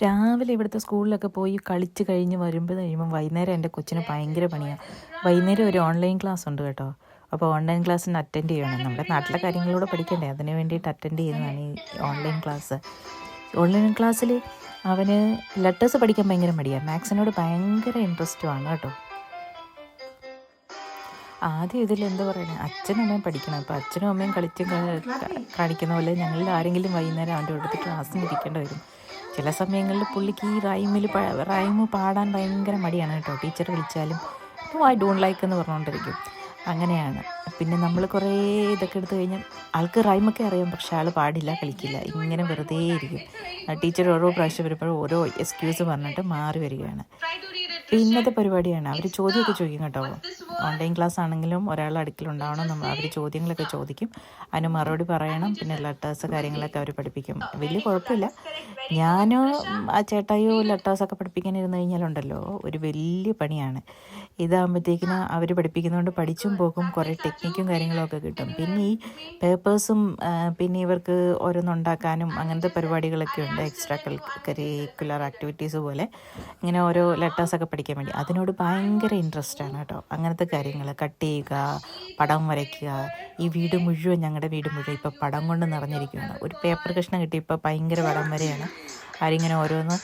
രാവിലെ ഇവിടുത്തെ സ്കൂളിലൊക്കെ പോയി കളിച്ച് കഴിയുമ്പം വൈകുന്നേരം എൻ്റെ കൊച്ചിന് ഭയങ്കര പണിയാണ്. വൈകുന്നേരം ഒരു ഓൺലൈൻ ക്ലാസ് ഉണ്ട് കേട്ടോ. അപ്പോൾ ഓൺലൈൻ ക്ലാസ്സിന് അറ്റൻഡ് ചെയ്യണം. നമ്മുടെ നാട്ടിലെ കാര്യങ്ങളൂടെ പഠിക്കണ്ടേ, അതിന് വേണ്ടിയിട്ട് അറ്റൻഡ് ചെയ്യുന്നതാണ് ഈ ഓൺലൈൻ ക്ലാസ്. ഓൺലൈൻ ക്ലാസ്സിൽ അവന് ലെറ്റേഴ്സ് പഠിക്കാൻ ഭയങ്കര മടിയാണ്. മാത്സിനോട് ഭയങ്കര ഇൻട്രസ്റ്റുമാണ് കേട്ടോ. ആദ്യം ഇതിൽ എന്താ പറയുന്നത്, അച്ഛനും അമ്മയും പഠിക്കണം. അപ്പോൾ അച്ഛനും അമ്മയും കളിച്ച് കാണിക്കുന്ന പോലെ ഞങ്ങളിൽ ആരെങ്കിലും വൈകുന്നേരം അവൻ്റെ അടുത്ത് ക്ലാസ്സിന് ഇരിക്കേണ്ടി വരും. ചില സമയങ്ങളിൽ പുള്ളിക്ക് ഈ റൈമ് പാടാൻ ഭയങ്കര മടിയാണ് കേട്ടോ. ടീച്ചർ വിളിച്ചാലും ഐ ഡോണ്ട് ലൈക്ക് എന്ന് പറഞ്ഞുകൊണ്ടിരിക്കും. അങ്ങനെയാണ്. പിന്നെ നമ്മൾ കുറേ ഇതൊക്കെ എടുത്തു കഴിഞ്ഞാൽ ആൾക്ക് റൈമൊക്കെ അറിയാം, പക്ഷെ ആൾ പാടില്ല, കളിക്കില്ല, ഇങ്ങനെ വെറുതെ ഇരിക്കും. ടീച്ചർ ഓരോ പ്രാവശ്യം വരുമ്പോഴും ഓരോ എക്സ്ക്യൂസ് പറഞ്ഞിട്ട് മാറി വരികയാണ്. ഇന്നത്തെ പരിപാടിയാണ്. അവർ ചോദ്യമൊക്കെ ചോദിക്കും കേട്ടോ. ഓൺലൈൻ ക്ലാസ് ആണെങ്കിലും ഒരാൾ അടുക്കലുണ്ടാവണം. അവർ ചോദ്യങ്ങളൊക്കെ ചോദിക്കും, അതിന് മറുപടി പറയണം. പിന്നെ ലെറ്റേഴ്സ് കാര്യങ്ങളൊക്കെ അവർ പഠിപ്പിക്കും. വലിയ കുഴപ്പമില്ല. ഞാനോ ആ ചേട്ടായോ ലെറ്റേഴ്സൊക്കെ പഠിപ്പിക്കാനിരുന്ന് കഴിഞ്ഞാലുണ്ടല്ലോ ഒരു വലിയ പണിയാണ്. ഇതാകുമ്പോഴത്തേക്കിന് അവർ പഠിപ്പിക്കുന്നതുകൊണ്ട് പഠിച്ചും പോകും, കുറേ ടെക്നിക്കും കാര്യങ്ങളും ഒക്കെ കിട്ടും. പിന്നെ ഈ പേപ്പേഴ്സും പിന്നെ ഇവർക്ക് ഓരോന്നുണ്ടാക്കാനും അങ്ങനത്തെ പരിപാടികളൊക്കെ ഉണ്ട്. എക്സ്ട്രാ കരിക്കുലർ ആക്ടിവിറ്റീസ് പോലെ ഇങ്ങനെ ഓരോ ലെറ്റേഴ്സൊക്കെ പഠിക്കാൻ വേണ്ടി അതിനോട് ഭയങ്കര ഇൻട്രസ്റ്റാണ് കേട്ടോ. അങ്ങനത്തെ കാര്യങ്ങൾ കട്ട് ചെയ്യുക, പടം വരയ്ക്കുക. ഈ വീട് മുഴുവൻ, ഞങ്ങളുടെ വീട് മുഴുവൻ ഇപ്പോൾ പടം കൊണ്ട് നിറഞ്ഞിരിക്കുകയാണ്. ഒരു പേപ്പർ കഷ്ണം കിട്ടി ഇപ്പോൾ ഭയങ്കര പടം വരെയാണ്. ആരിങ്ങനെ ഓരോന്ന്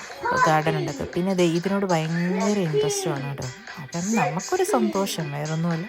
ഗാർഡൻ ഉണ്ടാക്കുക. പിന്നെ ഇതിനോട് ഭയങ്കര ഇൻട്രസ്റ്റുമാണ് കേട്ടോ. അപ്പം നമുക്കൊരു സന്തോഷം, വേറൊന്നുമല്ല.